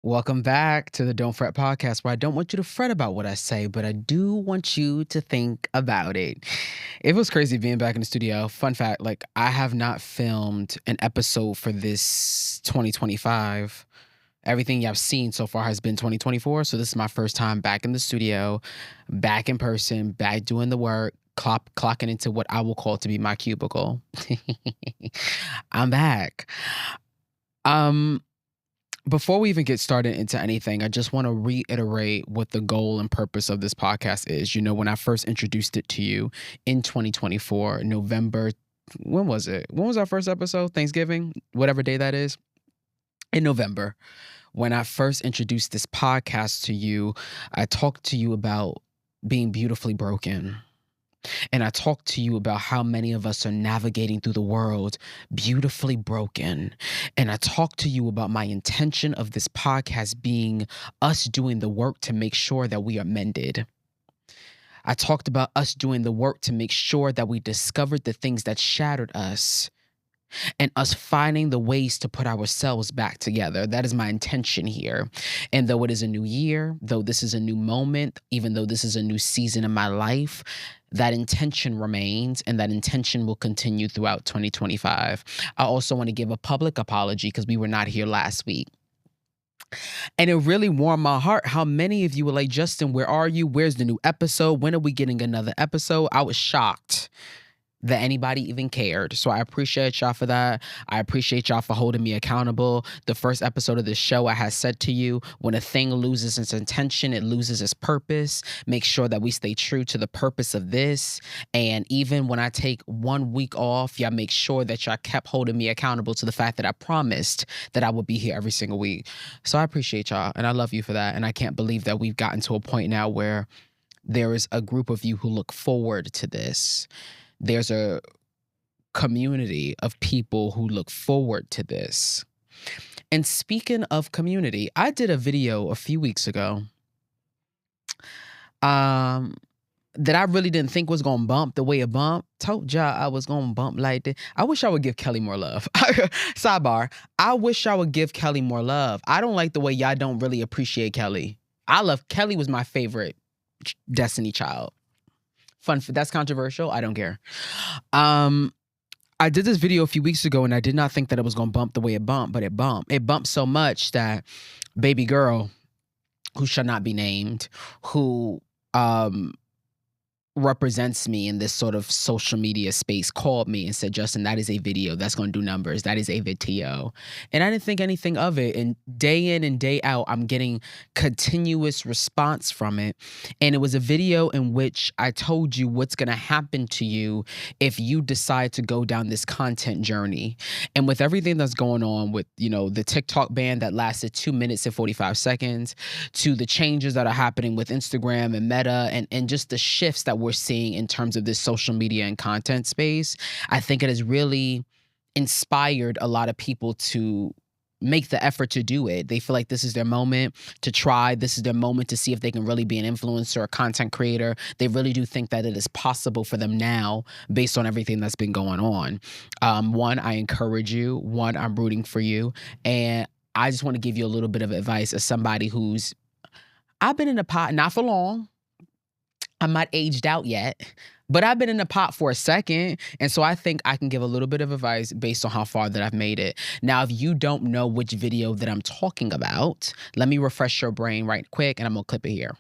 Welcome back to the Don't Frett Podcast, where I don't want you to fret about what I say, but I do want you to think about it. It was crazy being back in the studio. Fun fact, I have not filmed an episode for this 2025. Everything I've seen so far has been 2024. So this is my first time back in the studio, back in person, back doing the work, clocking into what I will call to be my cubicle. I'm back. Um, Before we even get started into anything, I just want to reiterate what the goal and purpose of this podcast is. When I first introduced it to you in 2024, November, when was it? When was our first episode? Thanksgiving, whatever day that is. In November, when I first introduced this podcast to you, I talked to you about being beautifully broken. And I talked to you about how many of us are navigating through the world beautifully broken. And I talked to you about my intention of this podcast being us doing the work to make sure that we are mended. I talked about us doing the work to make sure that we discovered the things that shattered us and us finding the ways to put ourselves back together. That is my intention here. And though it is a new year, though this is a new moment, even though this is a new season in my life, that intention remains and that intention will continue throughout 2025. I also want to give a public apology because we were not here last week. And it really warmed my heart how many of you were like, Justin, where are you? Where's the new episode? When are we getting another episode? I was shocked that anybody even cared. So I appreciate y'all for that. I appreciate y'all for holding me accountable. The first episode of this show, I had said to you, when a thing loses its intention, it loses its purpose. Make sure that we stay true to the purpose of this. And even when I take 1 week off, y'all make sure that y'all kept holding me accountable to the fact that I promised that I would be here every single week. So I appreciate y'all and I love you for that. And I can't believe that we've gotten to a point now where there is a group of you who look forward to this. There's a community of people who look forward to this. And speaking of community, I did a video a few weeks ago that I really didn't think was going to bump the way it bumped. Told y'all I was going to bump like that. I wish I would give Kelly more love. Sidebar, I wish I would give Kelly more love. I don't like the way y'all don't really appreciate Kelly. Kelly was my favorite Destiny Child. That's controversial. I don't care. I did this video a few weeks ago and I did not think that it was going to bump the way it bumped, but it bumped. It bumped so much that baby girl, who shall not be named, who represents me in this sort of social media space, called me and said, Justin, that is a video that's going to do numbers. That is a video. And I didn't think anything of it. And day in and day out, I'm getting continuous response from it. And it was a video in which I told you what's going to happen to you if you decide to go down this content journey. And with everything that's going on with, the TikTok ban that lasted 2 minutes and 45 seconds, to the changes that are happening with Instagram and Meta and just the shifts that we're seeing in terms of this social media and content space, I think it has really inspired a lot of people to make the effort to do it. They feel like this is their moment to try. This is their moment to see if they can really be an influencer or content creator. They really do think that it is possible for them now based on everything that's been going on. One, I encourage you. One, I'm rooting for you. And I just want to give you a little bit of advice as somebody I've been in the pot, not for long. I'm not aged out yet, but I've been in the pot for a second. And so I think I can give a little bit of advice based on how far that I've made it. Now, if you don't know which video that I'm talking about, let me refresh your brain right quick and I'm going to clip it here.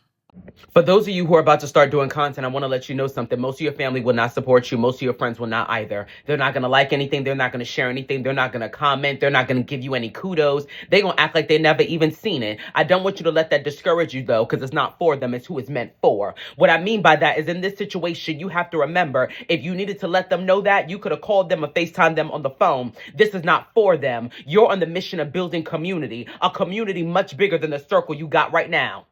For those of you who are about to start doing content, I want to let you know something. Most of your family will not support you. Most of your friends will not either. They're not going to like anything. They're not going to share anything. They're not going to comment. They're not going to give you any kudos. They're going to act like they never even seen it. I don't want you to let that discourage you, though, because it's not for them. It's who it's meant for. What I mean by that is in this situation, you have to remember, if you needed to let them know that, you could have called them or FaceTimed them on the phone. This is not for them. You're on the mission of building community, a community much bigger than the circle you got right now.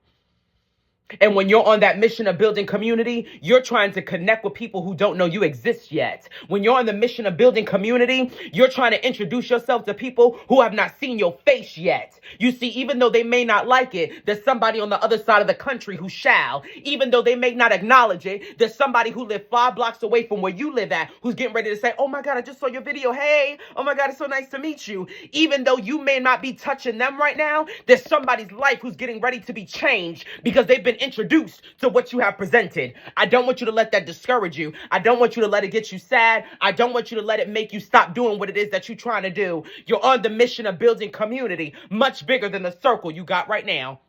And when you're on that mission of building community, you're trying to connect with people who don't know you exist yet. When you're on the mission of building community, you're trying to introduce yourself to people who have not seen your face yet. You see, even though they may not like it, there's somebody on the other side of the country who shall. Even though they may not acknowledge it, there's somebody who lives 5 blocks away from where you live at who's getting ready to say, oh my God, I just saw your video. Hey, oh my God, it's so nice to meet you. Even though you may not be touching them right now, there's somebody's life who's getting ready to be changed because they've been introduced to what you have presented. I don't want you to let that discourage you. I don't want you to let it get you sad. I don't want you to let it make you stop doing what it is that you're trying to do. You're on the mission of building community much bigger than the circle you got right now.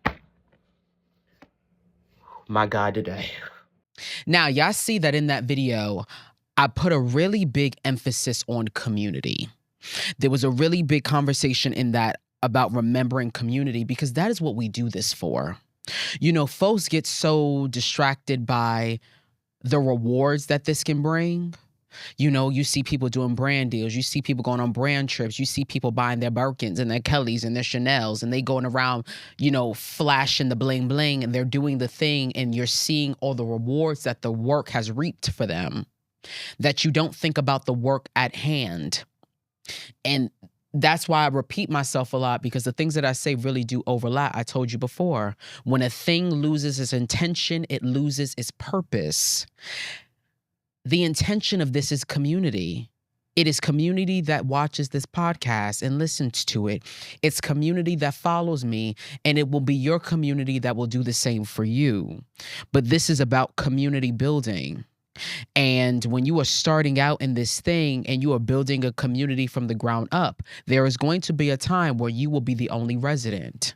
My God, today. Now, y'all see that in that video, I put a really big emphasis on community. There was a really big conversation in that about remembering community because that is what we do this for. You know, folks get so distracted by the rewards that this can bring. You know, you see people doing brand deals. You see people going on brand trips. You see people buying their Birkins and their Kellys and their Chanels, and they going around, you know, flashing the bling bling, and they're doing the thing, and you're seeing all the rewards that the work has reaped for them, that you don't think about the work at hand. And that's why I repeat myself a lot, because the things that I say really do overlap. I told you before, when a thing loses its intention, it loses its purpose. The intention of this is community. It is community that watches this podcast and listens to it. It's community that follows me, and it will be your community that will do the same for you. But this is about community building. And when you are starting out in this thing and you are building a community from the ground up, there is going to be a time where you will be the only resident.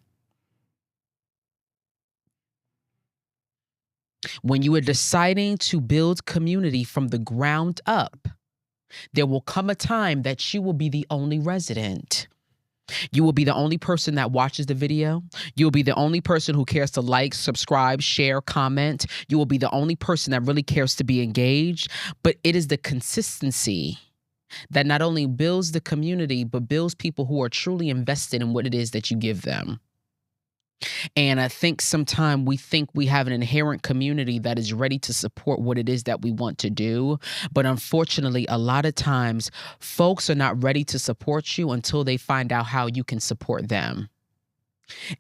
When you are deciding to build community from the ground up, there will come a time that you will be the only resident. You will be the only person that watches the video. You will be the only person who cares to like, subscribe, share, comment. You will be the only person that really cares to be engaged. But it is the consistency that not only builds the community, but builds people who are truly invested in what it is that you give them. And I think sometimes we think we have an inherent community that is ready to support what it is that we want to do. But unfortunately, a lot of times, folks are not ready to support you until they find out how you can support them.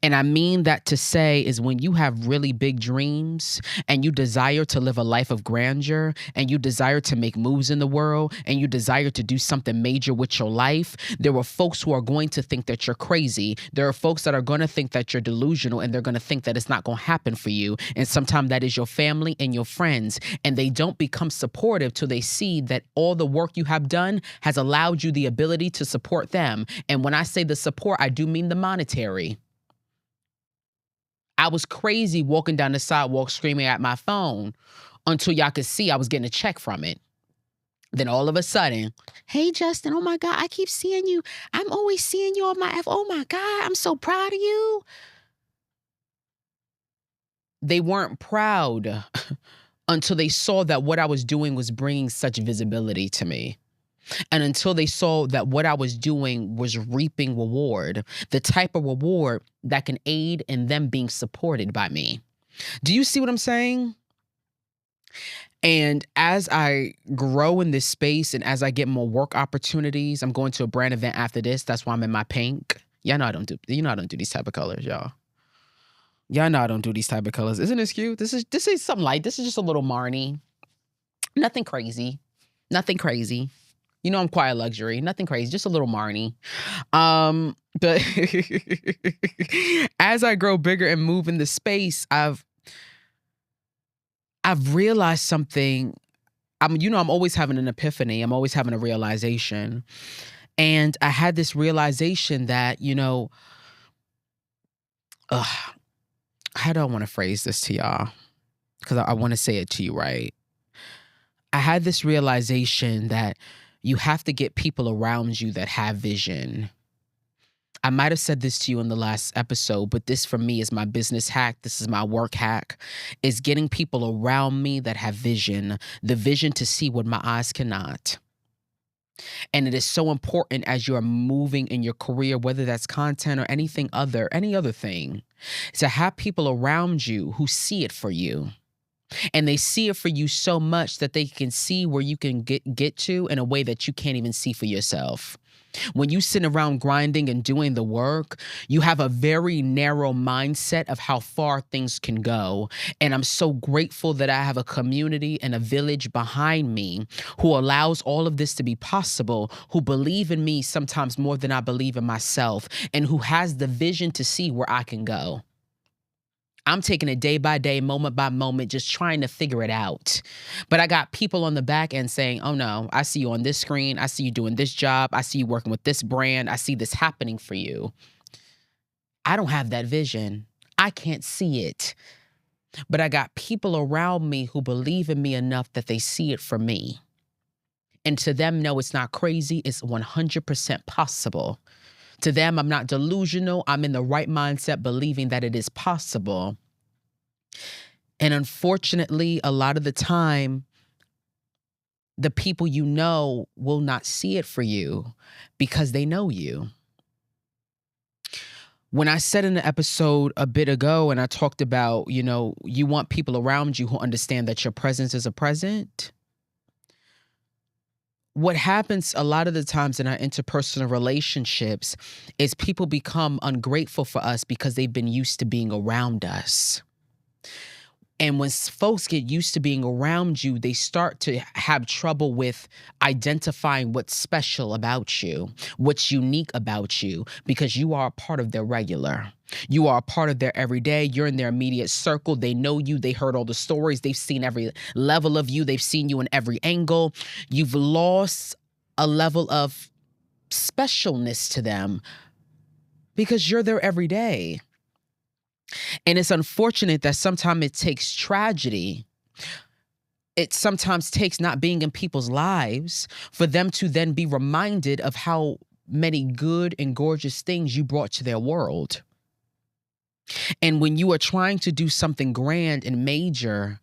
And I mean that to say is when you have really big dreams and you desire to live a life of grandeur and you desire to make moves in the world and you desire to do something major with your life, there are folks who are going to think that you're crazy. There are folks that are going to think that you're delusional, and they're going to think that it's not going to happen for you. And sometimes that is your family and your friends, and they don't become supportive till they see that all the work you have done has allowed you the ability to support them. And when I say the support, I do mean the monetary. I was crazy walking down the sidewalk screaming at my phone until y'all could see I was getting a check from it. Then all of a sudden, hey, Justin, oh my God, I keep seeing you. I'm always seeing you on my oh my God, I'm so proud of you. They weren't proud until they saw that what I was doing was bringing such visibility to me. And until they saw that what I was doing was reaping reward, the type of reward that can aid in them being supported by me. Do you see what I'm saying? And as I grow in this space and as I get more work opportunities, I'm going to a brand event after this. That's why I'm in my pink. Y'all know I don't do these type of colors, y'all. Y'all know I don't do these type of colors. Isn't this cute? This is something light. This is just a little Marnie. Nothing crazy. Nothing crazy. You know, I'm quiet luxury, nothing crazy, just a little Marnie. But as I grow bigger and move in the space, I've realized something. I'm always having an epiphany. I'm always having a realization. And I had this realization that, how do I want to phrase this to y'all? Because I want to say it to you right. I had this realization that you have to get people around you that have vision. I might have said this to you in the last episode, but this for me is my business hack. This is my work hack, is getting people around me that have vision, the vision to see what my eyes cannot. And it is so important as you're moving in your career, whether that's content or any other thing, to have people around you who see it for you. And they see it for you so much that they can see where you can get to in a way that you can't even see for yourself. When you sit around grinding and doing the work, you have a very narrow mindset of how far things can go. And I'm so grateful that I have a community and a village behind me who allows all of this to be possible, who believe in me sometimes more than I believe in myself, and who has the vision to see where I can go. I'm taking it day by day, moment by moment, just trying to figure it out. But I got people on the back end saying, oh no, I see you on this screen. I see you doing this job. I see you working with this brand. I see this happening for you. I don't have that vision. I can't see it. But I got people around me who believe in me enough that they see it for me. And to them, no, it's not crazy. It's 100% possible. To them, I'm not delusional. I'm in the right mindset, believing that it is possible. And unfortunately, a lot of the time, the people you know will not see it for you because they know you. When I said in the episode a bit ago, and I talked about, you want people around you who understand that your presence is a present. What happens a lot of the times in our interpersonal relationships is people become ungrateful for us because they've been used to being around us. And when folks get used to being around you, they start to have trouble with identifying what's special about you, what's unique about you, because you are a part of their regular. You are a part of their everyday. You're in their immediate circle. They know you. They heard all the stories. They've seen every level of you. They've seen you in every angle. You've lost a level of specialness to them because you're their everyday. And it's unfortunate that sometimes it takes tragedy. It sometimes takes not being in people's lives for them to then be reminded of how many good and gorgeous things you brought to their world. And when you are trying to do something grand and major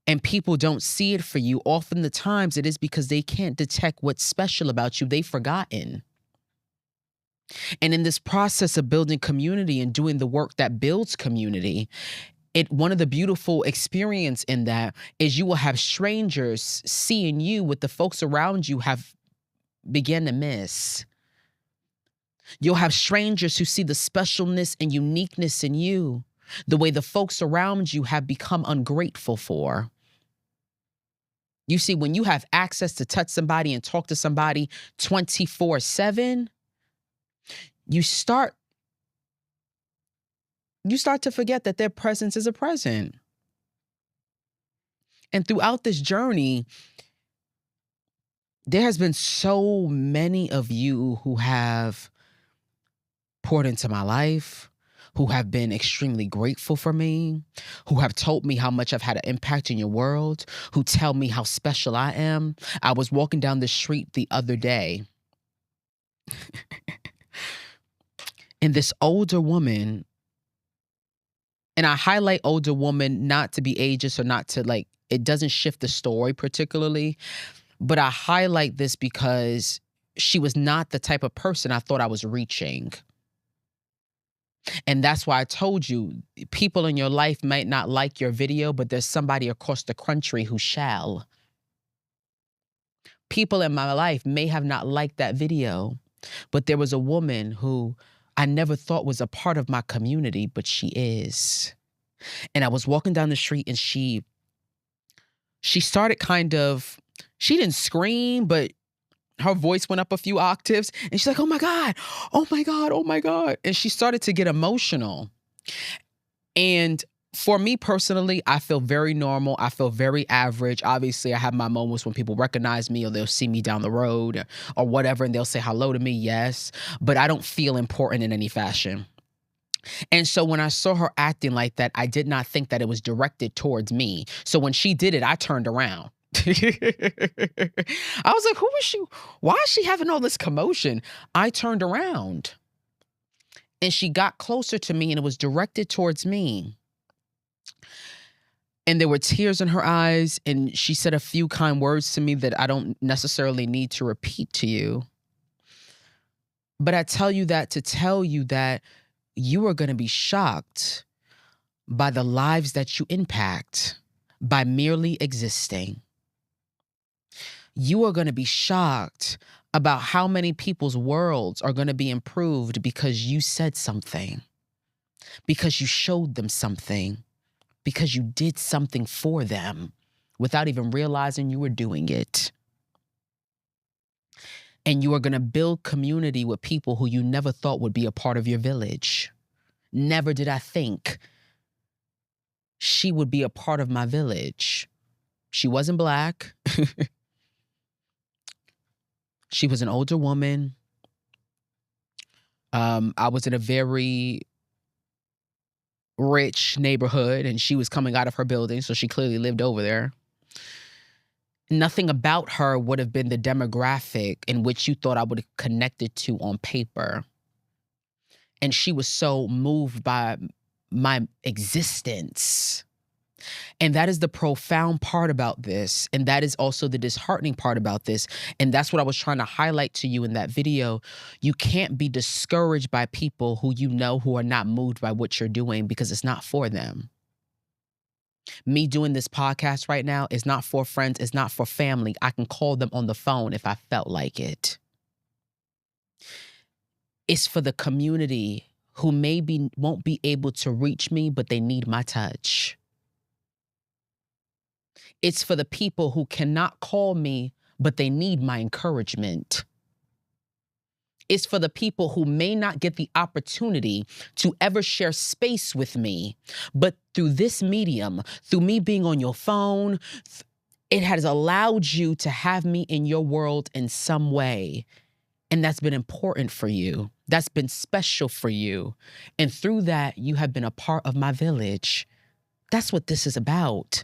and people don't see it for you, often the times it is because they can't detect what's special about you. They've forgotten. And in this process of building community and doing the work that builds community, one of the beautiful experience in that is you will have strangers seeing you what the folks around you have begun to miss. You'll have strangers who see the specialness and uniqueness in you, the way the folks around you have become ungrateful for. You see, when you have access to touch somebody and talk to somebody 24/7, you start to forget that their presence is a present. And throughout this journey, there has been so many of you who have poured into my life, who have been extremely grateful for me, who have told me how much I've had an impact in your world, who tell me how special I am. I was walking down the street the other day, and this older woman, and I highlight older woman not to be ageist or not to it doesn't shift the story particularly, but I highlight this because she was not the type of person I thought I was reaching. And that's why I told you, people in your life might not like your video, but there's somebody across the country who shall. People in my life may have not liked that video, but there was a woman who I never thought was a part of my community, but she is. And I was walking down the street and she started she didn't scream, but her voice went up a few octaves and she's like, oh my God, oh my God, oh my God. And she started to get emotional. And for me personally, I feel very normal. I feel very average. Obviously, I have my moments when people recognize me or they'll see me down the road or whatever, and they'll say hello to me, yes. But I don't feel important in any fashion. And so when I saw her acting like that, I did not think that it was directed towards me. So when she did it, I turned around. I was like, who is she? Why is she having all this commotion? I turned around and she got closer to me and it was directed towards me. And there were tears in her eyes, and she said a few kind words to me that I don't necessarily need to repeat to you. But I tell you that to tell you that you are going to be shocked by the lives that you impact by merely existing. You are going to be shocked about how many people's worlds are going to be improved because you said something, because you showed them something, because you did something for them without even realizing you were doing it. And you are going to build community with people who you never thought would be a part of your village. Never did I think she would be a part of my village. She wasn't Black. She was an older woman. I was in a very rich neighborhood, and she was coming out of her building, so she clearly lived over there. Nothing about her would have been the demographic in which you thought I would have connected to on paper. And she was so moved by my existence. And that is the profound part about this. And that is also the disheartening part about this. And that's what I was trying to highlight to you in that video. You can't be discouraged by people who you know who are not moved by what you're doing, because it's not for them. Me doing this podcast right now is not for friends. It's not for family. I can call them on the phone if I felt like it. It's for the community who maybe won't be able to reach me, but they need my touch. It's for the people who cannot call me, but they need my encouragement. It's for the people who may not get the opportunity to ever share space with me, but through this medium, through me being on your phone, it has allowed you to have me in your world in some way. And that's been important for you. That's been special for you. And through that, you have been a part of my village. That's what this is about.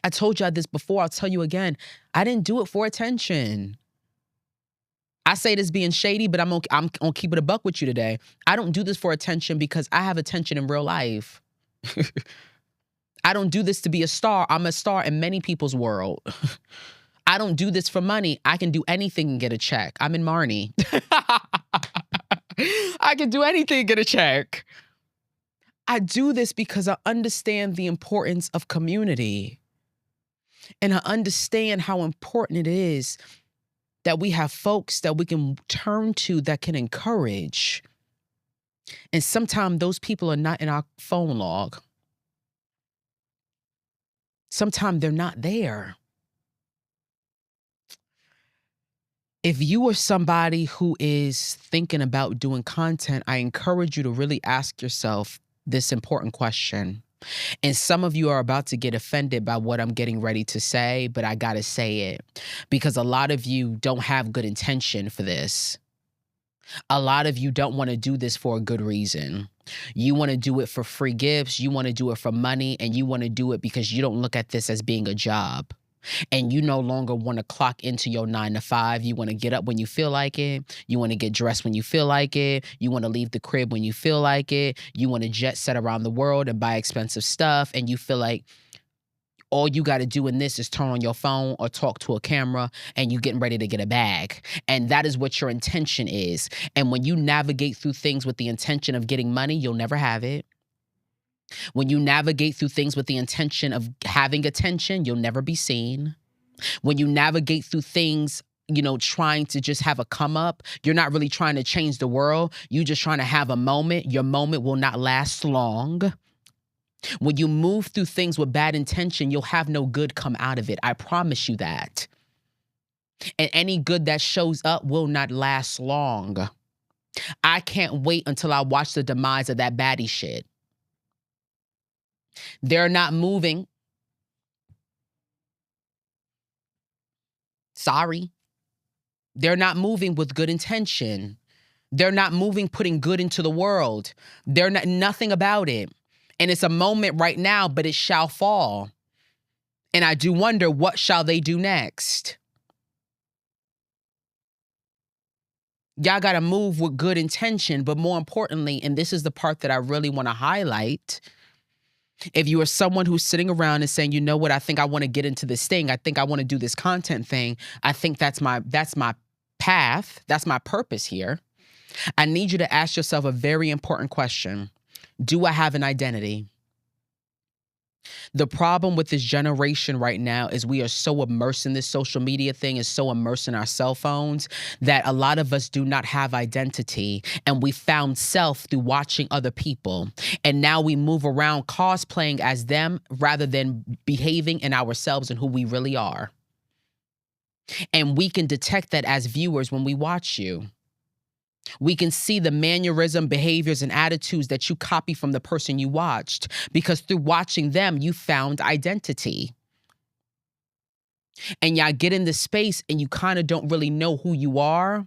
I told y'all this before. I'll tell you again. I didn't do it for attention. I say this being shady, but I'm gonna keep it a buck with you today. I don't do this for attention because I have attention in real life. I don't do this to be a star. I'm a star in many people's world. I don't do this for money. I can do anything and get a check. I'm in Marnie. I can do anything and get a check. I do this because I understand the importance of community. And I understand how important it is that we have folks that we can turn to that can encourage. And sometimes those people are not in our phone log. Sometimes they're not there. If you are somebody who is thinking about doing content, I encourage you to really ask yourself this important question. And some of you are about to get offended by what I'm getting ready to say, but I gotta say it because a lot of you don't have good intention for this. A lot of you don't want to do this for a good reason. You want to do it for free gifts, you want to do it for money, and you want to do it because you don't look at this as being a job. And you no longer want to clock into your 9 to 5. You want to get up when you feel like it. You want to get dressed when you feel like it. You want to leave the crib when you feel like it. You want to jet set around the world and buy expensive stuff. And you feel like all you got to do in this is turn on your phone or talk to a camera and you getting ready to get a bag. And that is what your intention is. And when you navigate through things with the intention of getting money, you'll never have it. When you navigate through things with the intention of having attention, you'll never be seen. When you navigate through things, trying to just have a come up, you're not really trying to change the world. You're just trying to have a moment. Your moment will not last long. When you move through things with bad intention, you'll have no good come out of it. I promise you that. And any good that shows up will not last long. I can't wait until I watch the demise of that baddie shit. They're not moving. Sorry. They're not moving with good intention. They're not moving, putting good into the world. They're not nothing about it. And it's a moment right now, but it shall fall. And I do wonder, what shall they do next? Y'all got to move with good intention, but more importantly, and this is the part that I really want to highlight, If you are someone who's sitting around and saying, you know what, I think I want to get into this thing. I think I want to do this content thing. I think that's my path. That's my purpose here. I need you to ask yourself a very important question. Do I have an identity? The problem with this generation right now is we are so immersed in this social media thing, is so immersed in our cell phones that a lot of us do not have identity, and we found self through watching other people. And now we move around cosplaying as them rather than behaving in ourselves and who we really are. And we can detect that as viewers when we watch you. We can see the mannerism, behaviors, and attitudes that you copy from the person you watched, because through watching them, you found identity. And y'all get in this space and you kind of don't really know who you are.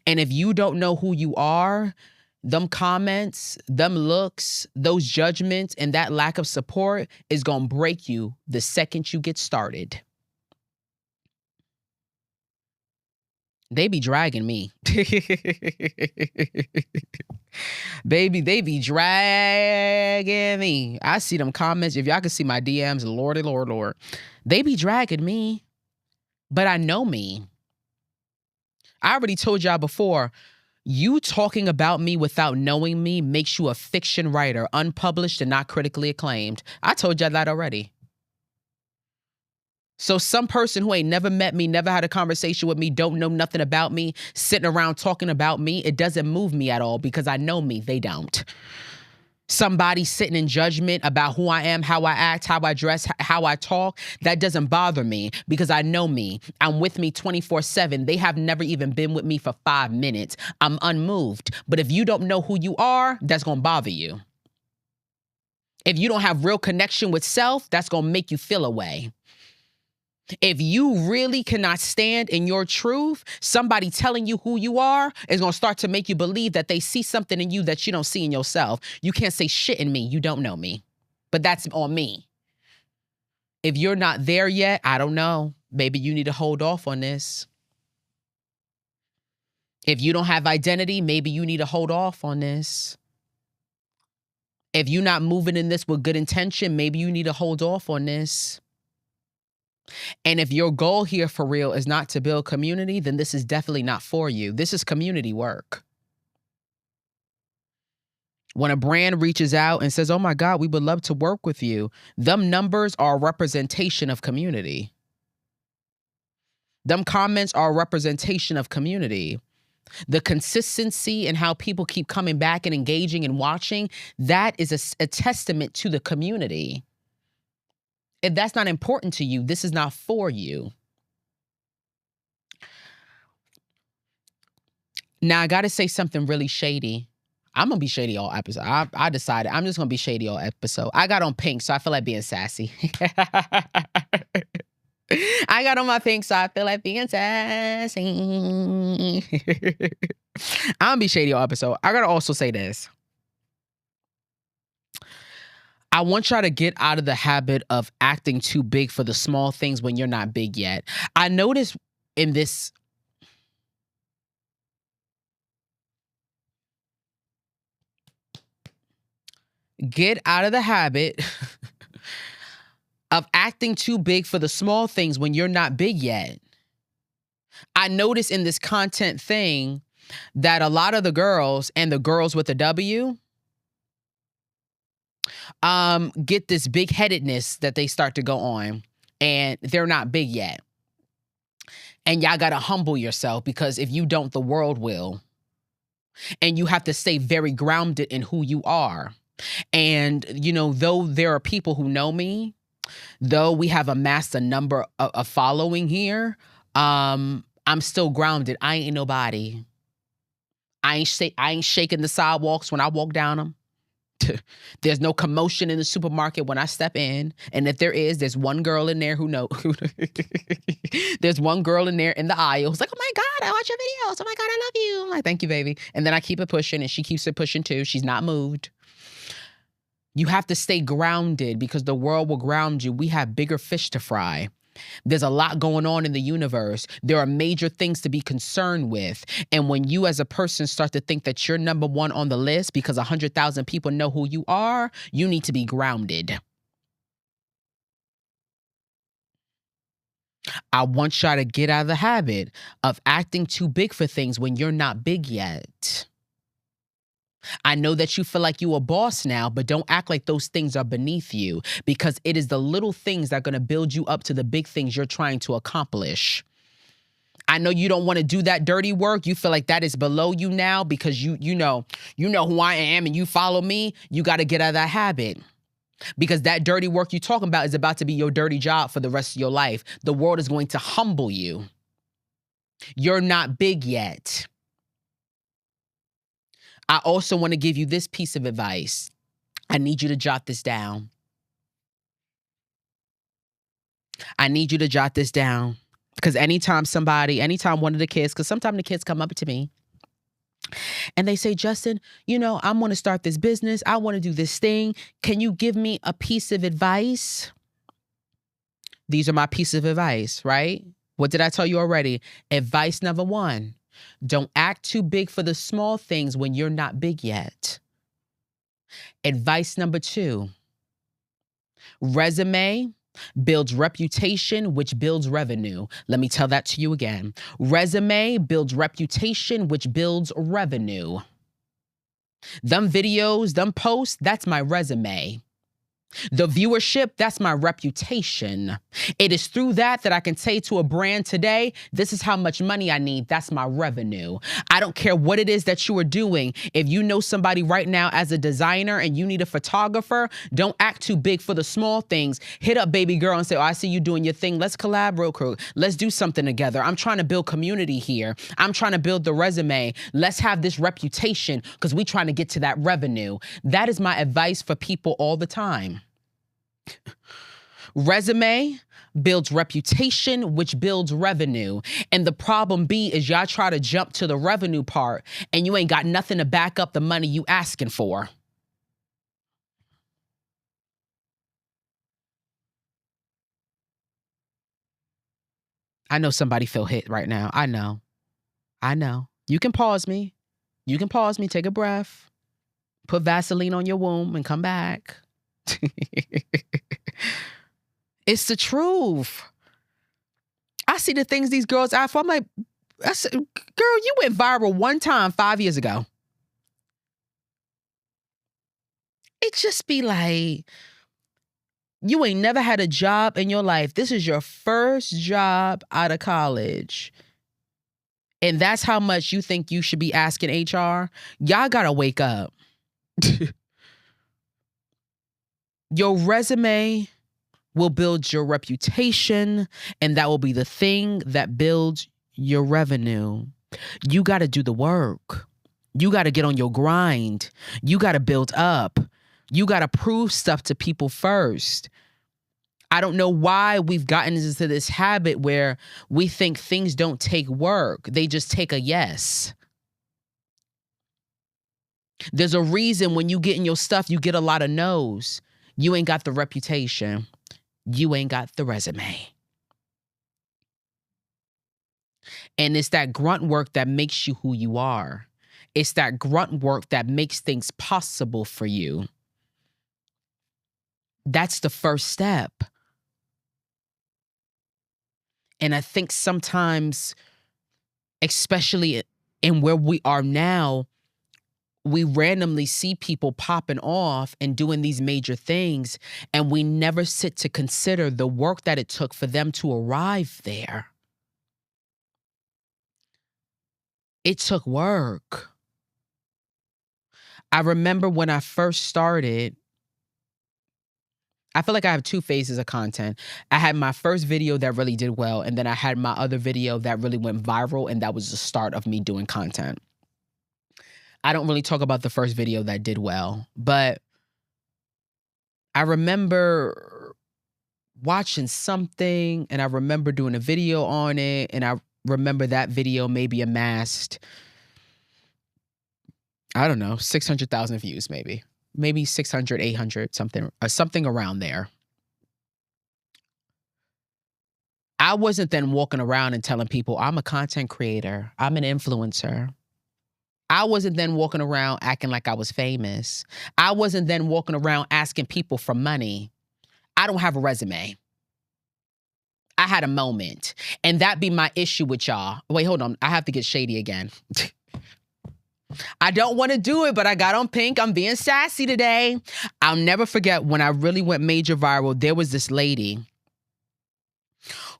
And if you don't know who you are, them comments, them looks, those judgments, and that lack of support is going to break you the second you get started. They be dragging me. Baby, they be dragging me. I see them comments. If y'all can see my DMs, Lordy, Lord. They be dragging me. But I know me. I already told y'all before, you talking about me without knowing me makes you a fiction writer, unpublished and not critically acclaimed. I told y'all that already. So some person who ain't never met me, never had a conversation with me, don't know nothing about me, sitting around talking about me, it doesn't move me at all because I know me. They don't. Somebody sitting in judgment about who I am, how I act, how I dress, how I talk, that doesn't bother me because I know me. I'm with me 24/7. They have never even been with me for 5 minutes. I'm unmoved. But if you don't know who you are, that's going to bother you. If you don't have real connection with self, that's going to make you feel away. If you really cannot stand in your truth, somebody telling you who you are is going to start to make you believe that they see something in you that you don't see in yourself. You can't say shit in me. You don't know me. But that's on me. If you're not there yet, I don't know. Maybe you need to hold off on this. If you don't have identity, maybe you need to hold off on this. If you're not moving in this with good intention, maybe you need to hold off on this. And if your goal here for real is not to build community, then this is definitely not for you. This is community work. When a brand reaches out and says, oh my God, we would love to work with you, them numbers are a representation of community. Them comments are a representation of community. The consistency and how people keep coming back and engaging and watching, that is a testament to the community. If that's not important to you, this is not for you. Now, I got to say something really shady. I'm going to be shady all episode. I decided I'm just going to be shady all episode. I got on pink, so I feel like being sassy. I got on my pink, so I feel like being sassy. I'm going to be shady all episode. I got to also say this. I want y'all to get out of the habit of acting too big for the small things when you're not big yet. I noticed in this, get out of the habit of acting too big for the small things when you're not big yet. I noticed in this content thing that a lot of the girls, and the girls with a W, get this big headedness that they start to go on, and they're not big yet. And y'all got to humble yourself, because if you don't, the world will. And you have to stay very grounded in who you are. And, you know, though there are people who know me, though we have amassed a number of following here, I'm still grounded. I ain't nobody. I ain't shaking the sidewalks when I walk down them. There's no commotion in the supermarket when I step in. And if there is, there's one girl in there who knows. There's one girl in there in the aisle who's like, oh my God, I watch your videos. Oh my God, I love you. I'm like, thank you, baby. And then I keep it pushing, and she keeps it pushing too. She's not moved. You have to stay grounded, because the world will ground you. We have bigger fish to fry. There's a lot going on in the universe. There are major things to be concerned with. And when you as a person start to think that you're number one on the list because 100,000 people know who you are, you need to be grounded. I want y'all to get out of the habit of acting too big for things when you're not big yet. I know that you feel like you a boss now, but don't act like those things are beneath you, because it is the little things that are going to build you up to the big things you're trying to accomplish. I know you don't want to do that dirty work. You feel like that is below you now because you know who I am and you follow me. You got to get out of that habit. Because that dirty work you're talking about is about to be your dirty job for the rest of your life. The world is going to humble you. You're not big yet. I also want to give you this piece of advice. I need you to jot this down. I need you to jot this down. Because anytime one of the kids, because sometimes the kids come up to me and they say, Justin, I'm going to start this business. I want to do this thing. Can you give me a piece of advice? These are my pieces of advice, right? What did I tell you already? Advice number 1, don't act too big for the small things when you're not big yet. Advice number 2, resume builds reputation, which builds revenue. Let me tell that to you again. Resume builds reputation, which builds revenue. Them videos, them posts, that's my resume. The viewership, that's my reputation. It is through that I can say to a brand today, this is how much money I need. That's my revenue. I don't care what it is that you are doing. If you know somebody right now as a designer and you need a photographer, don't act too big for the small things. Hit up baby girl and say, I see you doing your thing. Let's collab real quick. Let's do something together. I'm trying to build community here. I'm trying to build the resume. Let's have this reputation because we're trying to get to that revenue. That is my advice for people all the time. Resume builds reputation, which builds revenue. And the problem is y'all try to jump to the revenue part and you ain't got nothing to back up the money you asking for. I know somebody feel hit right now. I know. You can pause me. Take a breath. Put Vaseline on your womb and come back. It's the truth. I see the things these girls ask for. I'm like, girl, you went viral one time 5 years ago. It just be like, you ain't never had a job in your life. This is your first job out of college. And that's how much you think you should be asking HR? Y'all gotta wake up. Your resume will build your reputation, and that will be the thing that builds your revenue. You got to do the work. You got to get on your grind. You got to build up. You got to prove stuff to people first. I don't know why we've gotten into this habit where we think things don't take work. They just take a yes. There's a reason when you get in your stuff, you get a lot of no's. You ain't got the reputation. You ain't got the resume. And it's that grunt work that makes you who you are. It's that grunt work that makes things possible for you. That's the first step. And I think sometimes, especially in where we are now, we randomly see people popping off and doing these major things, and we never sit to consider the work that it took for them to arrive there. It took work. I remember when I first started, I feel like I have 2 phases of content. I had my first video that really did well, and then I had my other video that really went viral, and that was the start of me doing content. I don't really talk about the first video that did well, but I remember watching something and I remember doing a video on it, and I remember that video maybe amassed, I don't know, 600,000 views maybe 600, 800, something around there. I wasn't then walking around and telling people I'm a content creator, I'm an influencer. I wasn't then walking around acting like I was famous. I wasn't then walking around asking people for money. I don't have a resume. I had a moment. And that be my issue with y'all. Wait, hold on. I have to get shady again. I don't want to do it, but I got on pink. I'm being sassy today. I'll never forget when I really went major viral, there was this lady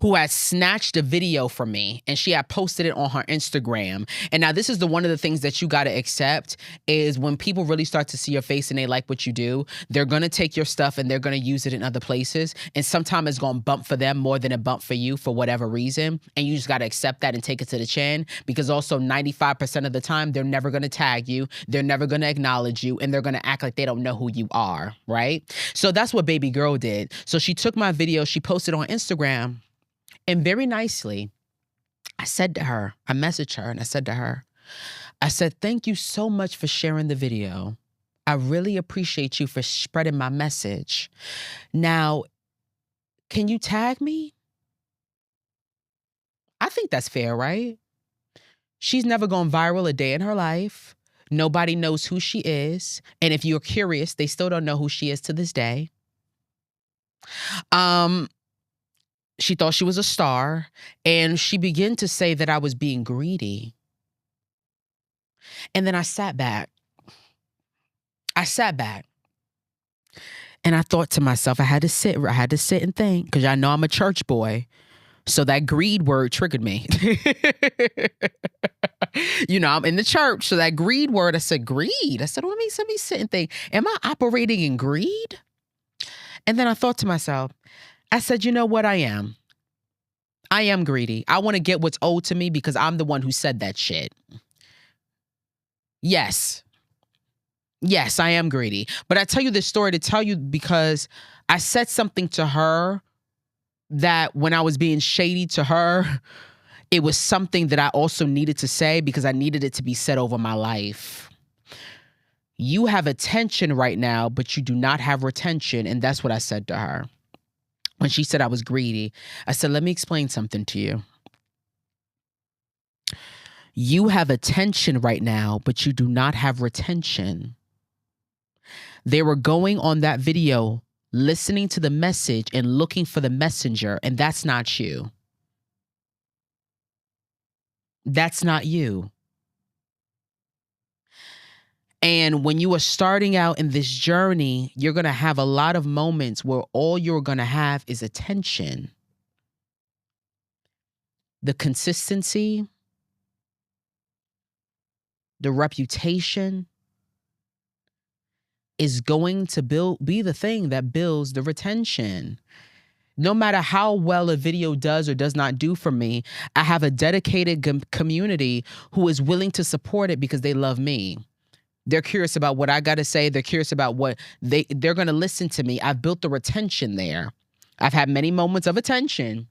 who had snatched a video from me and she had posted it on her Instagram. And now this is one of the things that you got to accept is when people really start to see your face and they like what you do, they're going to take your stuff and they're going to use it in other places. And sometimes it's going to bump for them more than a bump for you for whatever reason. And you just got to accept that and take it to the chin, because also 95% of the time, they're never going to tag you. They're never going to acknowledge you, and they're going to act like they don't know who you are, right? So that's what baby girl did. So she took my video, she posted on Instagram. And very nicely, I messaged her and I said to her, I said, thank you so much for sharing the video. I really appreciate you for spreading my message. Now, can you tag me? I think that's fair, right? She's never gone viral a day in her life. Nobody knows who she is. And if you're curious, they still don't know who she is to this day. She thought she was a star, and she began to say that I was being greedy. And then I sat back. And I thought to myself, I had to sit and think, because I know I'm a church boy. So that greed word triggered me. I'm in the church. So that greed word, I said, greed? I said, let me sit and think, am I operating in greed? And then I thought to myself, I said, you know what? I am greedy. I want to get what's owed to me because I'm the one who said that shit. Yes, I am greedy. But I tell you this story to tell you because I said something to her that when I was being shady to her, it was something that I also needed to say because I needed it to be said over my life. You have attention right now, but you do not have retention. And that's what I said to her. When she said I was greedy, I said, let me explain something to you. You have attention right now, but you do not have retention. They were going on that video, listening to the message and looking for the messenger, and that's not you. That's not you. And when you are starting out in this journey, you're going to have a lot of moments where all you're going to have is attention. The consistency, the reputation is going to be the thing that builds the retention. No matter how well a video does or does not do for me, I have a dedicated community who is willing to support it because they love me. They're curious about what I got to say. They're curious about what they're going to listen to me. I've built the retention there. I've had many moments of attention.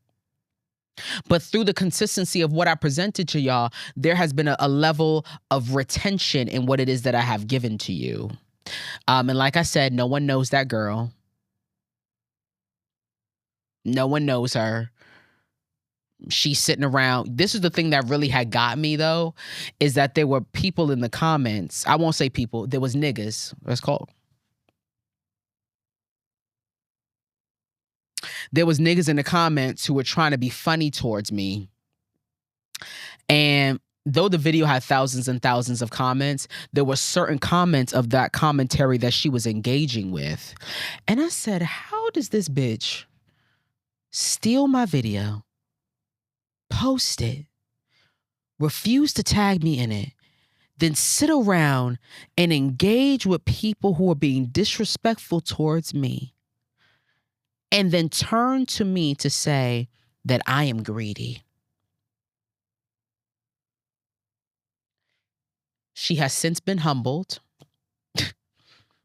But through the consistency of what I presented to y'all, there has been a level of retention in what it is that I have given to you. And like I said, no one knows that girl. No one knows her. She's sitting around. This is the thing that really had got me, though, is that there were people in the comments. I won't say people. There was niggas. That's called. There was niggas in the comments who were trying to be funny towards me. And though the video had thousands and thousands of comments, there were certain comments of that commentary that she was engaging with. And I said, how does this bitch steal my video, post it, refuse to tag me in it, then sit around and engage with people who are being disrespectful towards me, and then turn to me to say that I am greedy? She has since been humbled.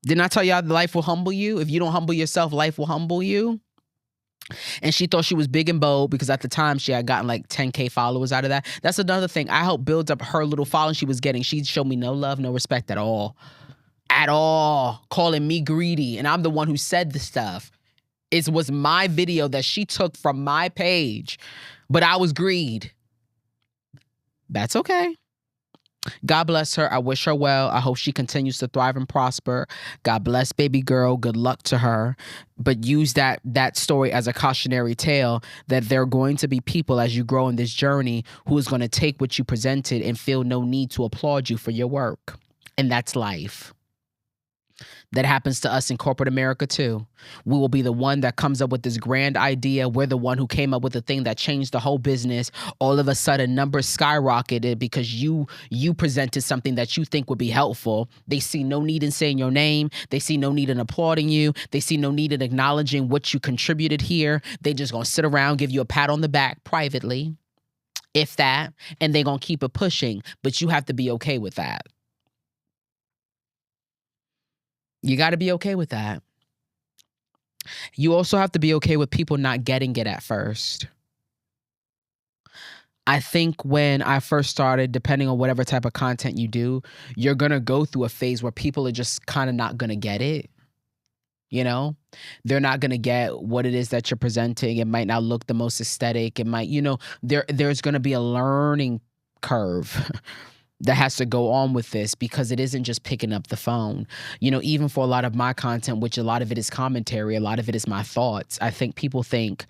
Didn't I tell y'all life will humble you? If you don't humble yourself, life will humble you. And she thought she was big and bold because at the time she had gotten like 10K followers out of that. That's another thing. I helped build up her little following she was getting. She showed me no love, no respect at all. At all. Calling me greedy. And I'm the one who said the stuff. It was my video that she took from my page, but I was greed. That's okay. God bless her. I wish her well. I hope she continues to thrive and prosper. God bless baby girl. Good luck to her. But use that story as a cautionary tale that there are going to be people as you grow in this journey who is going to take what you presented and feel no need to applaud you for your work. And that's life. That happens to us in corporate America too. We will be the one that comes up with this grand idea. We're the one who came up with the thing that changed the whole business. All of a sudden, numbers skyrocketed because you presented something that you think would be helpful. They see no need in saying your name. They see no need in applauding you. They see no need in acknowledging what you contributed here. They just gonna sit around, give you a pat on the back privately, if that, and they're gonna keep it pushing. But you have to be okay with that. You got to be okay with that. You also have to be okay with people not getting it at first. I think when I first started, depending on whatever type of content you do, you're going to go through a phase where people are just kind of not going to get it. You know, they're not going to get what it is that you're presenting. It might not look the most aesthetic. It might, there's going to be a learning curve that has to go on with this because it isn't just picking up the phone. Even for a lot of my content, which a lot of it is commentary, a lot of it is my thoughts. I think people think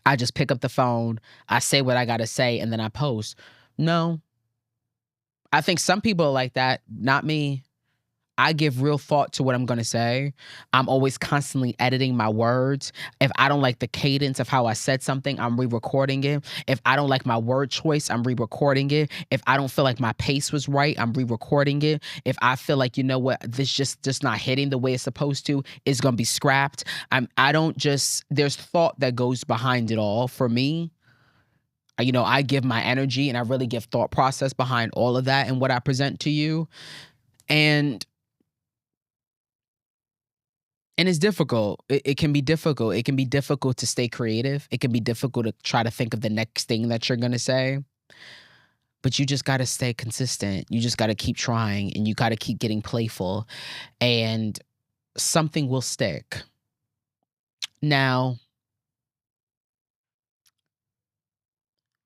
I just pick up the phone, I say what I got to say, and then I post. No. I think some people are like that, not me. I give real thought to what I'm going to say. I'm always constantly editing my words. If I don't like the cadence of how I said something, I'm re-recording it. If I don't like my word choice, I'm re-recording it. If I don't feel like my pace was right, I'm re-recording it. If I feel like, this just not hitting the way it's supposed to, it's going to be scrapped. There's thought that goes behind it all for me. I give my energy and I really give thought process behind all of that and what I present to you. And it's difficult. It can be difficult. It can be difficult to stay creative. It can be difficult to try to think of the next thing that you're going to say. But you just got to stay consistent. You just got to keep trying and you got to keep getting playful and something will stick. Now,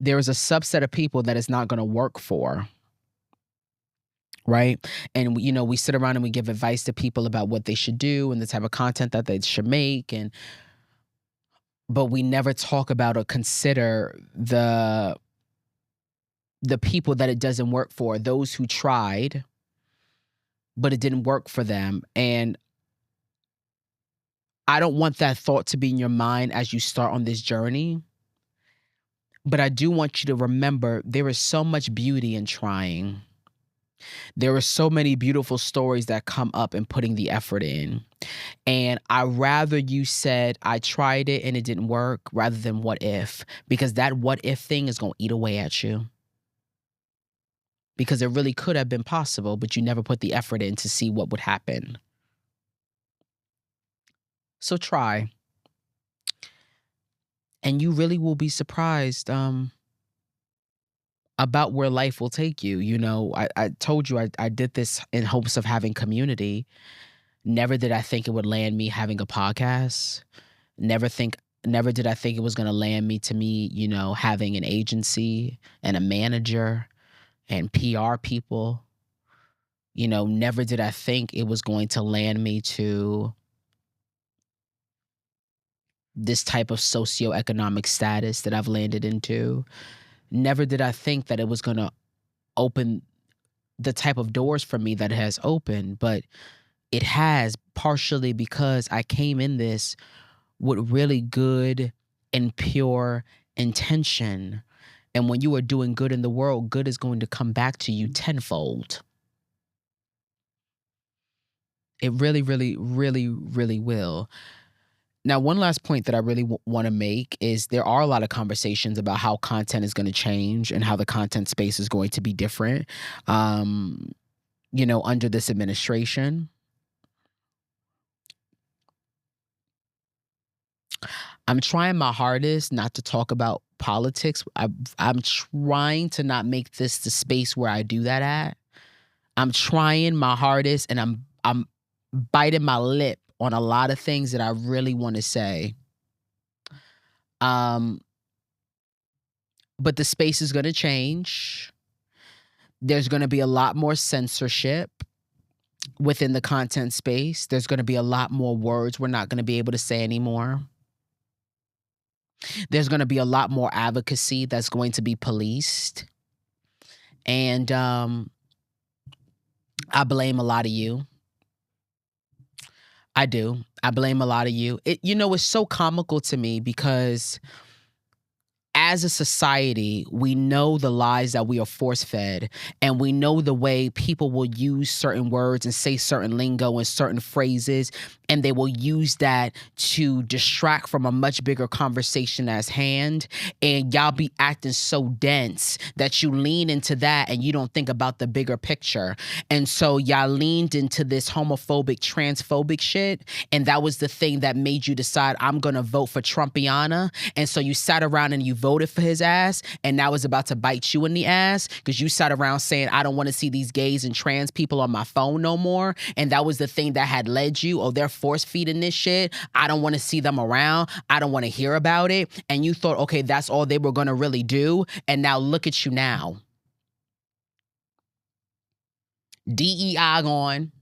there is a subset of people that it's not going to work for. Right. And, we sit around and we give advice to people about what they should do and the type of content that they should make. But we never talk about or consider the people that it doesn't work for, those who tried, but it didn't work for them. And I don't want that thought to be in your mind as you start on this journey. But I do want you to remember there is so much beauty in trying. There are so many beautiful stories that come up in putting the effort in. And I rather you said, I tried it and it didn't work rather than what if, because that what if thing is going to eat away at you. Because it really could have been possible, but you never put the effort in to see what would happen. So try. And you really will be surprised about where life will take you. I told you I did this in hopes of having community. Never did I think it would land me having a podcast. Never did I think it was going to land me having an agency and a manager and PR people. Never did I think it was going to land me to this type of socioeconomic status that I've landed into. Never did I think that it was going to open the type of doors for me that it has opened, but it has, partially because I came in this with really good and pure intention. And when you are doing good in the world, good is going to come back to you tenfold. It really, really, really, really will. Now, one last point that I really want to make is there are a lot of conversations about how content is going to change and how the content space is going to be different, under this administration. I'm trying my hardest not to talk about politics. I'm trying to not make this the space where I do that at. I'm trying my hardest and I'm biting my lip on a lot of things that I really want to say. But the space is going to change. There's going to be a lot more censorship within the content space. There's going to be a lot more words we're not going to be able to say anymore. There's going to be a lot more advocacy that's going to be policed. And I blame a lot of you. I do. I blame a lot of you. It's so comical to me because as a society, we know the lies that we are force-fed, and we know the way people will use certain words and say certain lingo and certain phrases, and they will use that to distract from a much bigger conversation at hand. And y'all be acting so dense that you lean into that and you don't think about the bigger picture. And so y'all leaned into this homophobic, transphobic shit, and that was the thing that made you decide, I'm gonna vote for Trumpiana. And so you sat around and you voted for his ass, and now it's about to bite you in the ass because you sat around saying, I don't want to see these gays and trans people on my phone no more. And that was the thing that had led you, oh, they're force feeding this shit. I don't want to see them around. I don't want to hear about it. And you thought, okay, that's all they were going to really do. And now look at you now. DEI gone.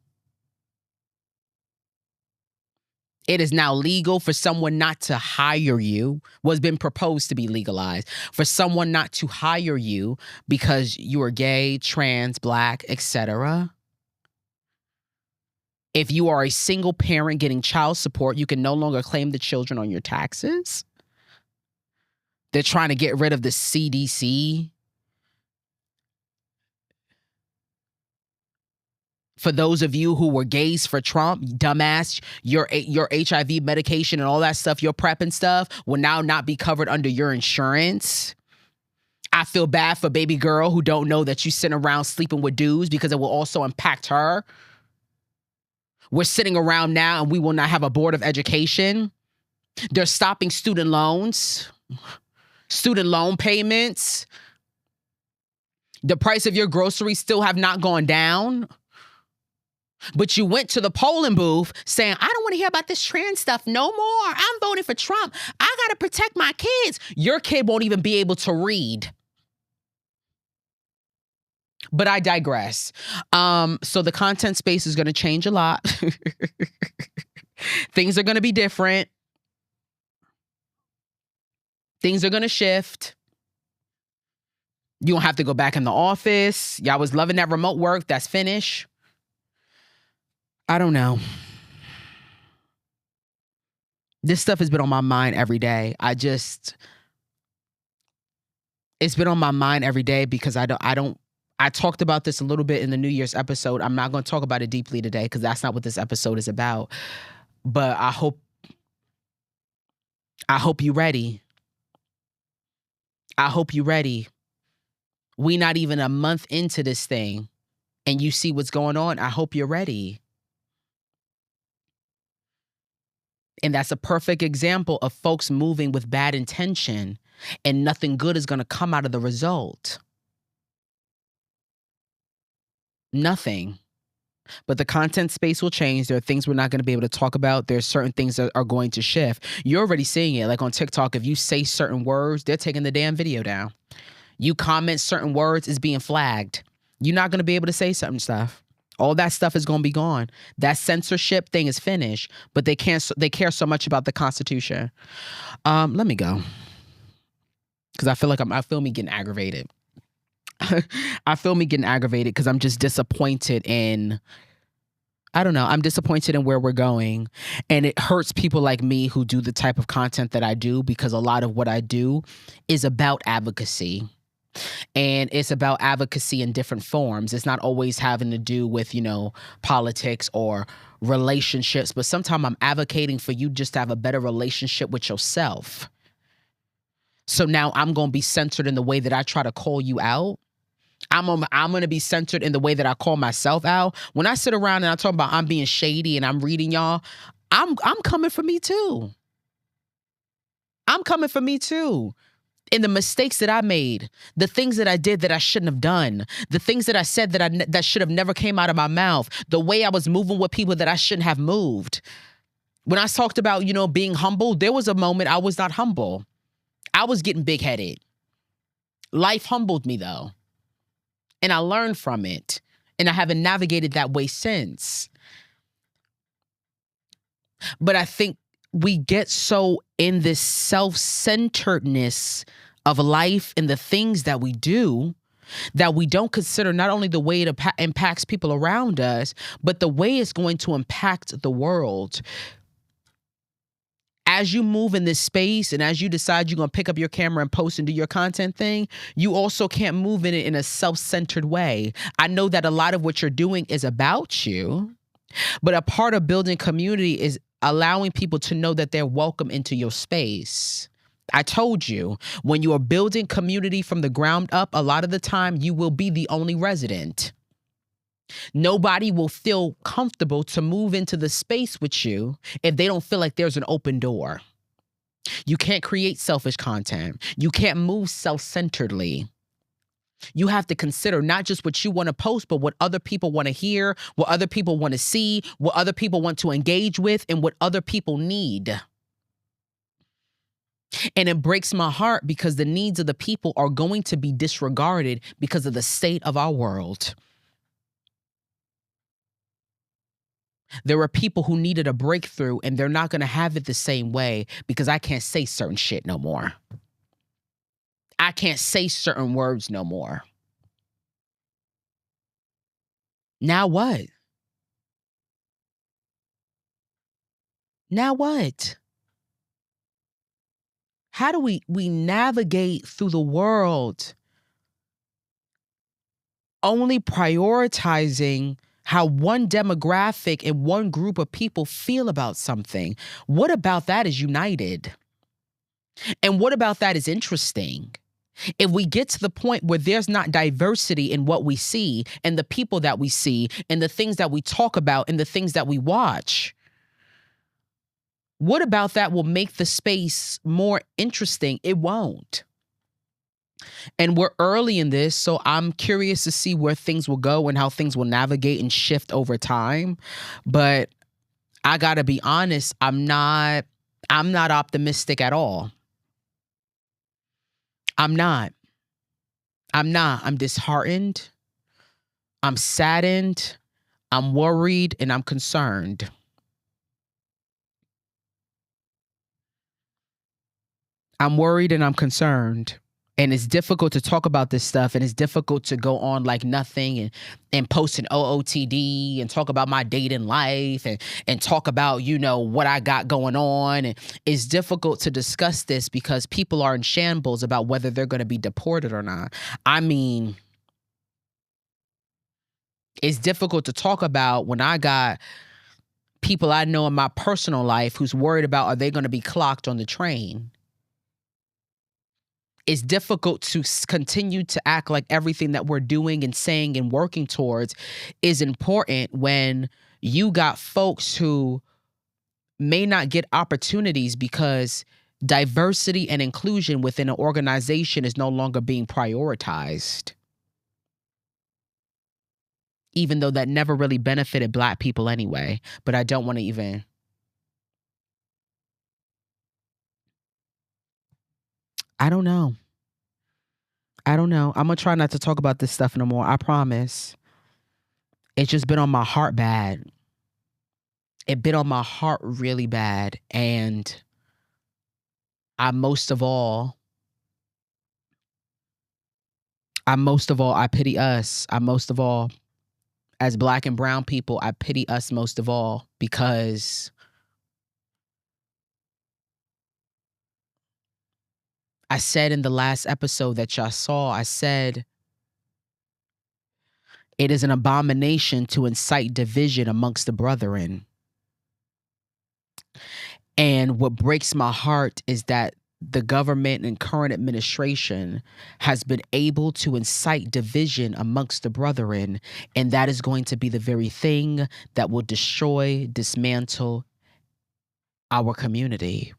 It is now legal for someone not to hire you, what's been proposed to be legalized, for someone not to hire you because you are gay, trans, black, etc. If you are a single parent getting child support, you can no longer claim the children on your taxes. They're trying to get rid of the CDC. For those of you who were gays for Trump, dumbass, your HIV medication and all that stuff, your PrEP and stuff, will now not be covered under your insurance. I feel bad for baby girl who don't know that you sitting around sleeping with dudes because it will also impact her. We're sitting around now and we will not have a board of education. They're stopping student loans, student loan payments. The price of your groceries still have not gone down. But you went to the polling booth saying, I don't want to hear about this trans stuff no more. I'm voting for Trump. I got to protect my kids. Your kid won't even be able to read. But I digress. So the content space is going to change a lot. Things are going to be different. Things are going to shift. You don't have to go back in the office. Y'all was loving that remote work. That's finished. I don't know. This stuff has been on my mind every day. It's been on my mind every day because I talked about this a little bit in the New Year's episode. I'm not going to talk about it deeply today because that's not what this episode is about. But I hope you're ready. I hope you're ready. We not even a month into this thing and you see what's going on. I hope you're ready. And that's a perfect example of folks moving with bad intention and nothing good is going to come out of the result. Nothing. But the content space will change. There are things we're not going to be able to talk about. There's certain things that are going to shift. You're already seeing it. Like on TikTok, if you say certain words, they're taking the damn video down. You comment certain words, it's being flagged. You're not going to be able to say certain stuff. All that stuff is going to be gone. That censorship thing is finished, but they care so much about the Constitution. Let me go. Because I feel me getting aggravated. I feel me getting aggravated because I'm just disappointed in, I don't know, I'm disappointed in where we're going. And it hurts people like me who do the type of content that I do because a lot of what I do is about advocacy. And it's about advocacy in different forms. It's not always having to do with, politics or relationships, but sometimes I'm advocating for you just to have a better relationship with yourself. So now I'm going to be censored in the way that I try to call you out. I'm going to be censored in the way that I call myself out. When I sit around and I talk about I'm being shady and I'm reading y'all, I'm coming for me too. I'm coming for me too. In the mistakes that I made, the things that I did that I shouldn't have done, the things that I said that should have never came out of my mouth, the way I was moving with people that I shouldn't have moved. When I talked about, being humble, there was a moment I was not humble. I was getting big-headed. Life humbled me, though. And I learned from it. And I haven't navigated that way since. But I think we get so in this self-centeredness of life and the things that we do that we don't consider not only the way it impacts people around us, but the way it's going to impact the world. As you move in this space and as you decide you're going to pick up your camera and post and do your content thing, you also can't move in it in a self-centered way. I know that a lot of what you're doing is about you, but a part of building community is allowing people to know that they're welcome into your space. I told you, when you are building community from the ground up, a lot of the time you will be the only resident. Nobody will feel comfortable to move into the space with you if they don't feel like there's an open door. You can't create selfish content. You can't move self-centeredly. You have to consider not just what you want to post, but what other people want to hear, what other people want to see, what other people want to engage with, and what other people need. And it breaks my heart because the needs of the people are going to be disregarded because of the state of our world. There are people who needed a breakthrough and they're not going to have it the same way because I can't say certain shit no more. I can't say certain words no more. Now what? Now what? How do we navigate through the world only prioritizing how one demographic and one group of people feel about something? What about that is united? And what about that is interesting? If we get to the point where there's not diversity in what we see and the people that we see and the things that we talk about and the things that we watch, what about that will make the space more interesting? It won't. And we're early in this, so I'm curious to see where things will go and how things will navigate and shift over time. But I gotta be honest, I'm not optimistic at all. I'm not. I'm disheartened. I'm saddened. I'm worried and I'm concerned. I'm worried and I'm concerned. And it's difficult to talk about this stuff, and it's difficult to go on like nothing and post an OOTD and talk about my dating life and talk about, what I got going on. And it's difficult to discuss this because people are in shambles about whether they're going to be deported or not. I mean, it's difficult to talk about when I got people I know in my personal life who's worried about, are they going to be clocked on the train? It's difficult to continue to act like everything that we're doing and saying and working towards is important when you got folks who may not get opportunities because diversity and inclusion within an organization is no longer being prioritized. Even though that never really benefited Black people anyway. But I don't want to even... I don't know. I'm going to try not to talk about this stuff no more. I promise. It's just been on my heart bad. It been on my heart really bad. And I most of all, I pity us. As Black and brown people, I pity us most of all because I said in the last episode that y'all saw, I said, it is an abomination to incite division amongst the brethren. And what breaks my heart is that the government and current administration has been able to incite division amongst the brethren, and that is going to be the very thing that will destroy, dismantle our community.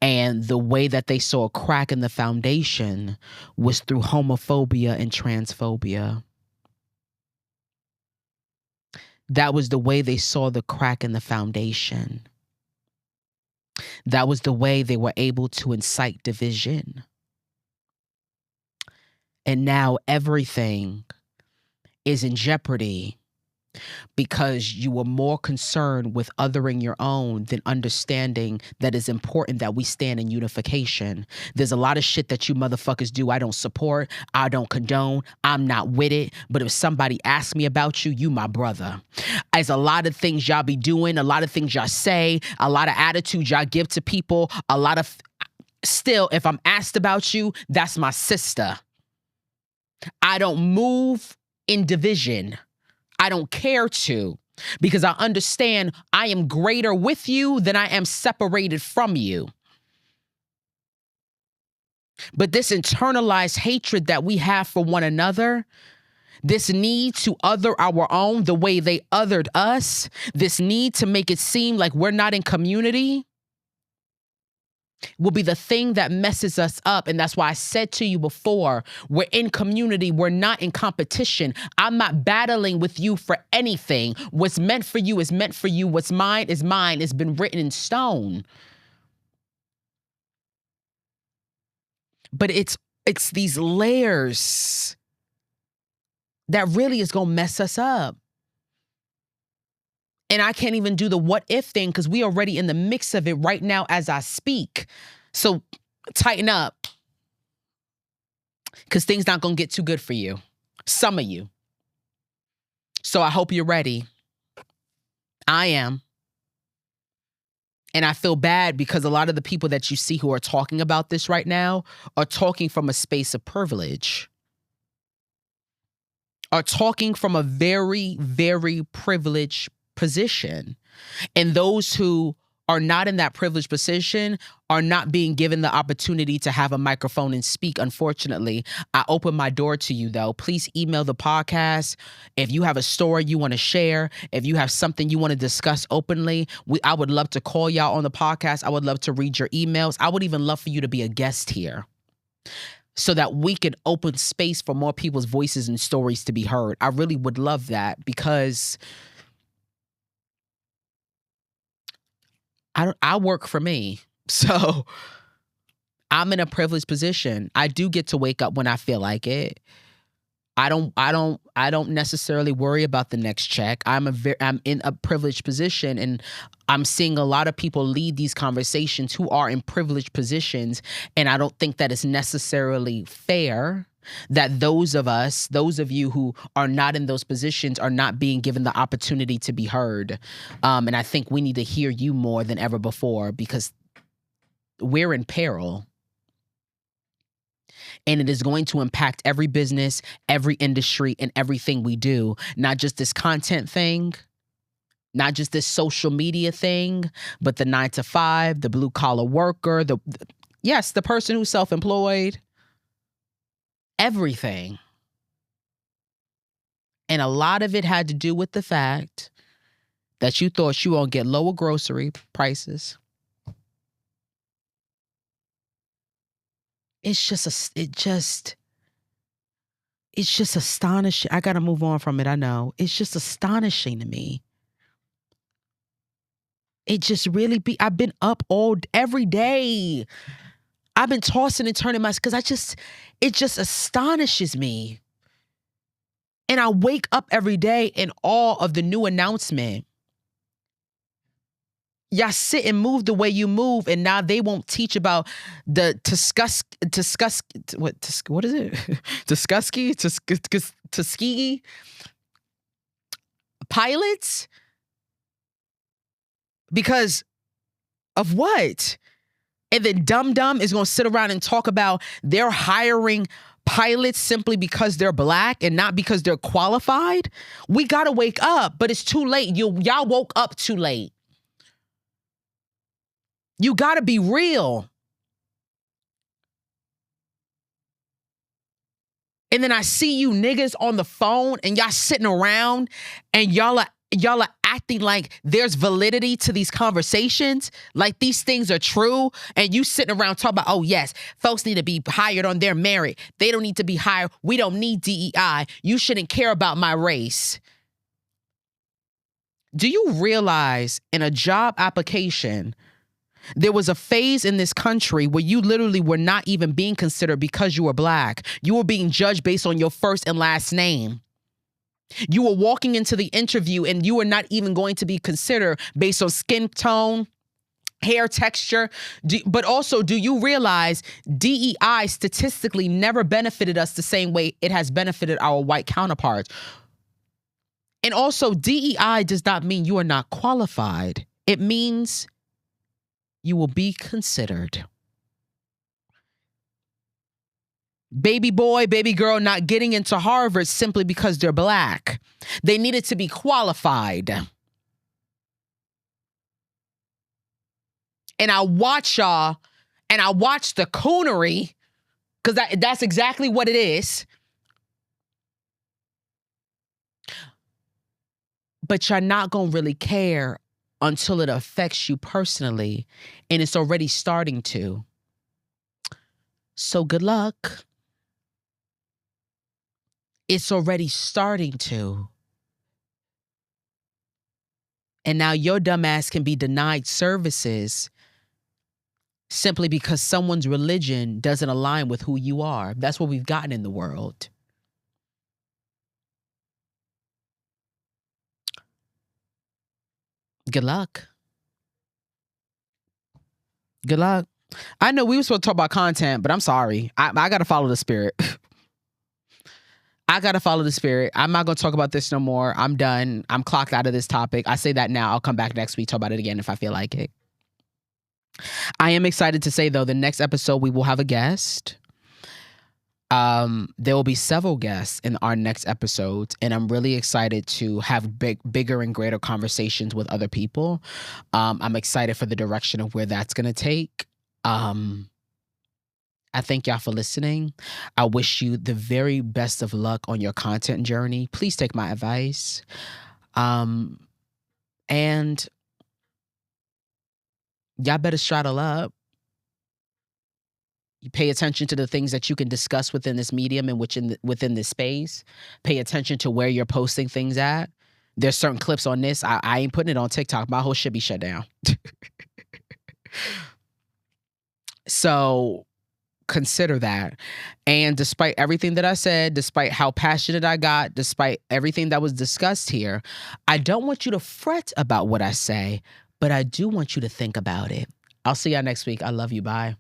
And the way that they saw a crack in the foundation was through homophobia and transphobia. That was the way they saw the crack in the foundation. That was the way they were able to incite division. And now everything is in jeopardy because you were more concerned with othering your own than understanding that it's important that we stand in unification. There's a lot of shit that you motherfuckers do I don't support, I don't condone, I'm not with it, but if somebody asks me about you, you my brother. There's a lot of things y'all be doing, a lot of things y'all say, a lot of attitudes y'all give to people, a lot of... Still, if I'm asked about you, that's my sister. I don't move in division. I don't care to, because I understand I am greater with you than I am separated from you. But this internalized hatred that we have for one another, this need to other our own the way they othered us, this need to make it seem like we're not in community, will be the thing that messes us up. And that's why I said to you before, we're in community. We're not in competition. I'm not battling with you for anything. What's meant for you is meant for you. What's mine is mine. It's been written in stone. But it's these layers that really is going to mess us up. And I can't even do the what if thing because we already in the mix of it right now as I speak. So tighten up, because things not going to get too good for you. Some of you. So I hope you're ready. I am. And I feel bad because a lot of the people that you see who are talking about this right now are talking from a space of privilege. Are talking from a very, very privileged position. And those who are not in that privileged position are not being given the opportunity to have a microphone and speak, unfortunately. I open my door to you, though. Please email the podcast. If you have a story you want to share, if you have something you want to discuss openly, I would love to call y'all on the podcast. I would love to read your emails. I would even love for you to be a guest here so that we could open space for more people's voices and stories to be heard. I really would love that because I work for me. So I'm in a privileged position. I do get to wake up when I feel like it. I don't necessarily worry about the next check. I'm in a privileged position, and I'm seeing a lot of people lead these conversations who are in privileged positions, and I don't think that it's necessarily fair that those of you who are not in those positions are not being given the opportunity to be heard. And I think we need to hear you more than ever before because we're in peril. And it is going to impact every business, every industry, and everything we do. Not just this content thing, not just this social media thing, but the 9-to-5, the blue collar worker, the person who's self-employed. Everything. And a lot of it had to do with the fact that you thought you were going to get lower grocery prices. It's just astonishing. I got to move on from it. I know. It's just astonishing to me. It just really I've been up every day. I've been tossing and turning because it just astonishes me. And I wake up every day in awe of the new announcement. Y'all sit and move the way you move, and now they won't teach about the what is it? Tuskegee pilots? Because of what? And then Dum is going to sit around and talk about they're hiring pilots simply because they're black and not because they're qualified. We got to wake up, but it's too late. Y'all woke up too late. You got to be real. And then I see you niggas on the phone and y'all sitting around and y'all are acting like there's validity to these conversations, like these things are true, and you sitting around talking about, oh yes, folks need to be hired on their merit. They don't need to be hired. We don't need DEI. You shouldn't care about my race. Do you realize in a job application, there was a phase in this country where you literally were not even being considered because you were Black. You were being judged based on your first and last name. You were walking into the interview and you were not even going to be considered based on skin tone, hair texture. But also, do you realize DEI statistically never benefited us the same way it has benefited our white counterparts? And also, DEI does not mean you are not qualified. It means you will be considered. Baby boy, baby girl not getting into Harvard simply because they're Black. They needed to be qualified. And I watch y'all, and I watch the coonery, because that's exactly what it is. But you're not going to really care until it affects you personally, and it's already starting to. So good luck. It's already starting to. And now your dumb ass can be denied services simply because someone's religion doesn't align with who you are. That's what we've gotten in the world. Good luck. Good luck. I know we were supposed to talk about content, but I'm sorry. I got to follow the spirit. I got to follow the spirit. I'm not going to talk about this no more. I'm done. I'm clocked out of this topic. I say that now. I'll come back next week, talk about it again if I feel like it. I am excited to say, though, the next episode we will have a guest. There will be several guests in our next episodes, and I'm really excited to have bigger and greater conversations with other people. I'm excited for the direction of where that's going to take. I thank y'all for listening. I wish you the very best of luck on your content journey. Please take my advice. And y'all better straddle up. You pay attention to the things that you can discuss within this medium and within this space. Pay attention to where you're posting things at. There's certain clips on this. I ain't putting it on TikTok. My whole shit be shut down. So consider that. And despite everything that I said, despite how passionate I got, despite everything that was discussed here, I don't want you to fret about what I say, but I do want you to think about it. I'll see y'all next week. I love you. Bye.